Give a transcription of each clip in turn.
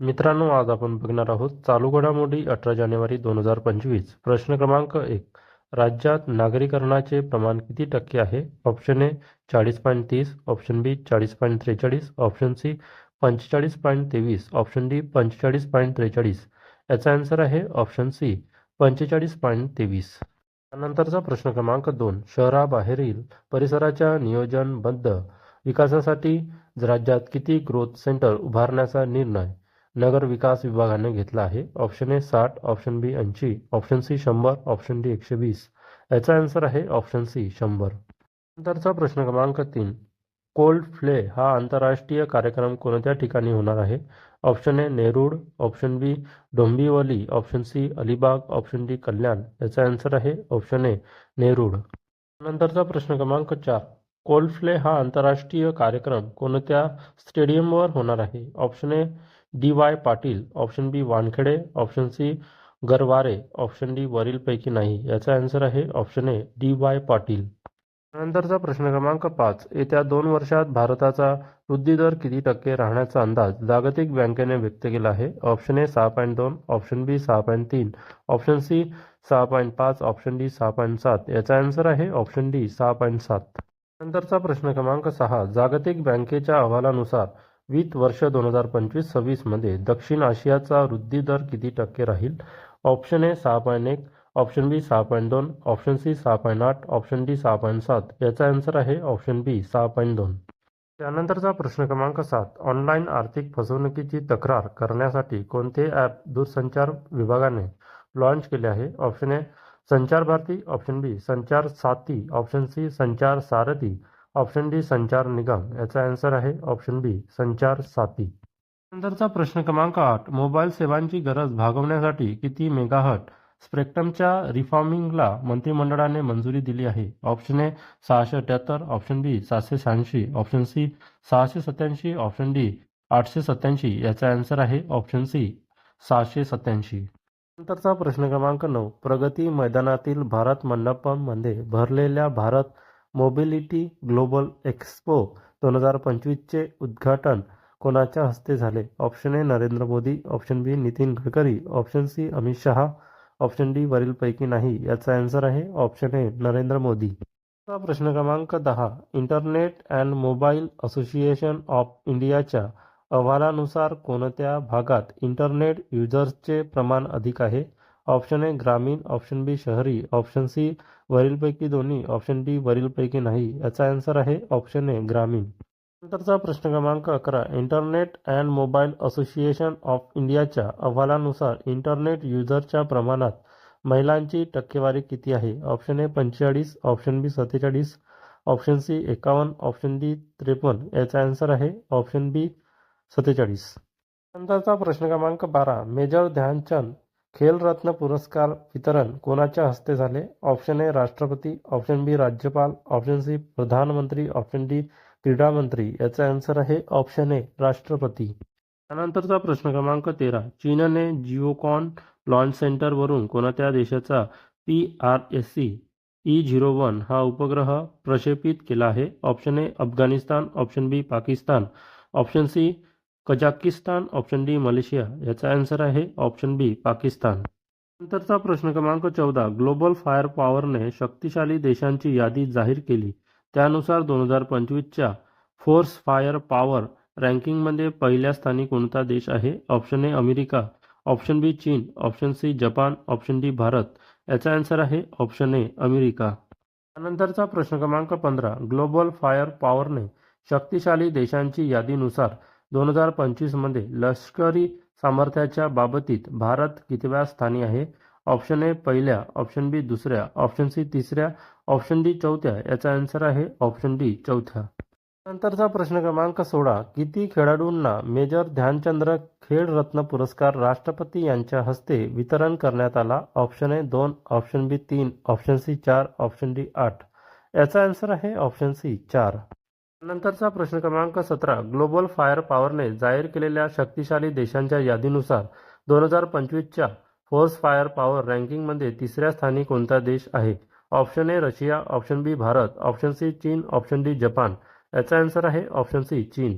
मित्रांनो, आज आपण बघणार आहोत चालू घडामोडी 18 जानेवारी 2025. प्रश्न क्रमांक 1. राज्यात नागरीकरणाचे प्रमाण किती टक्के आहे? Option A 40.30, option B 40.43, option C 45.23, option D 45.43. याचा आन्सर आहे ऑप्शन सी 45.23. त्यानंतरचा प्रश्न क्रमांक 2. शहराबाहेरील परिसराच्या नियोजनबद्ध विकासासाठी राज्यात किती ग्रोथ सेंटर उभारण्याचा निर्णय नगर विकास विभागाने घेतला आहे? Option A 60, option B 80, option C 100, option D 120. याचा आन्सर आहे ऑप्शन सी 100. नंतरचा प्रश्न क्रमांक 3. कोल्ड फ्ले हा आंतरराष्ट्रीय कार्यक्रम कोणत्या ठिकाणी होणार आहे? Option A Nerul, option B Dombivli, option C Alibag, option D Kalyan. याचा आन्सर आहे ऑप्शन ए नेरूळ. नंतरचा प्रश्न क्रमांक 4. कोल्ड फ्ले हा आंतरराष्ट्रीय कार्यक्रम कोणत्या स्टेडियमवर होणार आहे? Option A D Y. Patil, option B Wankhede, option C Garware, option D वरीलपैकी नाही. याचा आन्सर आहे ऑप्शन ए डी.वाय. पाटील. नंतरचा प्रश्न क्रमांक 5. येत्या 2 वर्षात भारताचा वृद्धी दर किती टक्के राहण्याचा अंदाज जागतिक बँकेने व्यक्त केला आहे? Option A 6.2, option B 6.3, option C 6.5, option D 6.7. याचा आन्सर आहे ऑप्शन डी 6.7. नंतरचा प्रश्न क्रमांक 6. जागतिक बँकेच्या अहवालानुसार वित्त वर्ष 2025-26 मध्ये दक्षिण आशियाचा वृद्धी दर किती टक्के राहील? Option A 6.1, option B 6.2, option C 6.8, option D 6.7. याचा आन्सर आहे ऑप्शन बी 6.2. त्यानंतरचा प्रश्न क्रमांक 7. ऑनलाईन आर्थिक फसवणुकीची तक्रार करण्यासाठी कोणते ॲप दूरसंचार विभागाने लॉन्च केले आहे? ऑप्शन ए संचार भारती, ऑप्शन बी संचार साथी, ऑप्शन सी संचार सारथी, ऑप्शन डी संचार निगम. याचा आन्सर आहे ऑप्शन बी संचार साथी. नंतरचा प्रश्न क्रमांक 8. मोबाईल सेवांची गरज भागवण्यासाठी किती मेगाहर्ट स्पेक्ट्रमच्या रिफॉर्मिंगला मंत्रिमंडळाने मंजुरी दिली आहे? Option A 678, option B 786, option C 687, option D 887. याचा आन्सर आहे ऑप्शन सी 687. नंतरचा प्रश्न क्रमांक 9. प्रगती मैदानातील भारत मंडपमध्ये भरलेल्या भारत मोबिलिटी ग्लोबल एक्स्पो 2025चे उद्घाटन कोणाच्या हस्ते झाले? Option A Narendra Modi, option B Nitin Gadkari, option C Amit Shah, option D वरीलपैकी नाही. याचा आन्सर आहे ऑप्शन ए नरेंद्र मोदी. प्रश्न क्रमांक 10. Internet and mobile association of इंडियाच्या अहवालानुसार कोणत्या भागात इंटरनेट युजर्सचे प्रमाण अधिक आहे? ऑप्शन ए ग्रामीण, ऑप्शन बी शहरी, ऑप्शन सी वरीलपैकी दोन्ही, ऑप्शन डी वरीलपैकी नाही. याचा आन्सर आहे ऑप्शन ए ग्रामीण. नंतरचा प्रश्न क्रमांक 11. Internet and mobile association of इंडियाच्या अहवालानुसार इंटरनेट युजरच्या प्रमाणात महिलांची टक्केवारी किती आहे? Option A 45, option B 47, option C 51, option D 53. याचा आन्सर आहे ऑप्शन बी 47. नंतरचा प्रश्न क्रमांक 12. मेजर ध्यानचंद खेलरत्न पुरस्कार वितरण कोणाच्या हस्ते झाले? ऑप्शन ए राष्ट्रपती, ऑप्शन बी राज्यपाल, ऑप्शन सी प्रधानमंत्री, ऑप्शन डी क्रीडा मंत्री. याचा आन्सर आहे ऑप्शन ए राष्ट्रपती. त्यानंतरचा प्रश्न क्रमांक 13. चीनने जिओकॉन लॉन्च सेंटरवरून कोणत्या देशाचा PRSC E01 हा उपग्रह प्रक्षेपित केला आहे? Option A Afghanistan, option B Pakistan, option C Kazakhstan, option D Malaysia. याचा आन्सर आहे ऑप्शन बी पाकिस्तान. नंतरचा प्रश्न क्रमांक 14. ग्लोबल फायर पॉवरने शक्तिशाली देशांची यादी जाहीर केली. त्यानुसार 2025च्या फोर्स फायर पॉवर रँकिंगमध्ये पहिल्या स्थानी कोणता देश आहे? Option A America, option B चीन, ऑप्शन सी जपान, ऑप्शन डी भारत. याचा आन्सर आहे ऑप्शन ए अमेरिका. त्यानंतरचा प्रश्न क्रमांक 15. ग्लोबल फायर पॉवरने शक्तिशाली देशांची यादीनुसार 2025 मध्ये लष्करी सामर्थ्याच्या बाबतीत भारत कितव्या स्थानी आहे? ऑप्शन ए पहिल्या, ऑप्शन बी दुसऱ्या, ऑप्शन सी तिसऱ्या, ऑप्शन डी चौथ्या. याचा आन्सर आहे ऑप्शन डी चौथ्या. नंतरचा प्रश्न क्रमांक 16. किती खेळाडूंना मेजर ध्यानचंद खेलरत्न पुरस्कार राष्ट्रपती यांच्या हस्ते वितरण करण्यात आला? Option A 2, option B 3, option C 4, option D 8. याचा आन्सर आहे ऑप्शन सी 4. नंतरचा प्रश्न क्रमांक 17. ग्लोबल फायर पॉवरने जाहीर केलेल्या शक्तिशाली देशांच्या यादीनुसार 2025च्या फोर्स फायर पॉवर रँकिंगमध्ये तिसऱ्या स्थानी कोणता देश आहे? Option A Russia, option B Bharat, option C चीन, ऑप्शन डी जपान. याचा आन्सर आहे ऑप्शन सी चीन.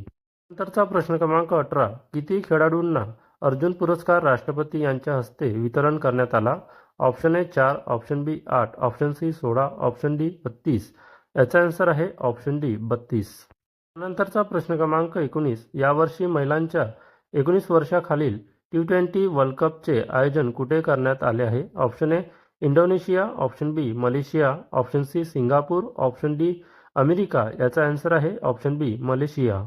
नंतरचा प्रश्न क्रमांक 18. किती खेळाडूंना अर्जुन पुरस्कार राष्ट्रपती यांच्या हस्ते वितरण करण्यात आला? Option A 4, option B 8, option C 16, option D 32. याचा आन्सर आहे ऑप्शन डी 32. नंतरचा प्रश्न क्रमांक 19. यावर्षी महिलांच्या 19 वर्षाखालील T20 वर्ल्ड कपचे आयोजन कुठे करण्यात आले आहे? Option A Indonesia, option B Malaysia, option C Singapore, option D America. याचा आन्सर आहे ऑप्शन बी मलेशिया.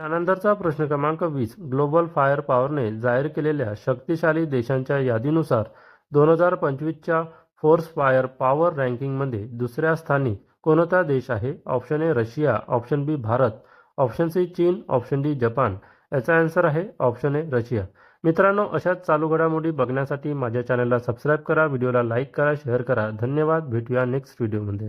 त्यानंतरचा प्रश्न क्रमांक 20. ग्लोबल फायर पॉवरने जाहीर केलेल्या शक्तिशाली देशांच्या यादीनुसार 2025च्या फोर्स फायर पॉवर रँकिंगमध्ये दुसऱ्या स्थानी कोणता देश आहे? Option A Russia, option B Bharat, option C चीन, ऑप्शन डी जपान. याचा आन्सर आहे ऑप्शन ए रशिया. मित्रांनो, अशाच चालू घडामोडी बघण्यासाठी माझ्या चॅनलला सबस्क्राईब करा, व्हिडिओला लाईक करा, शेअर करा. धन्यवाद. भेटूया नेक्स्ट व्हिडिओमध्ये.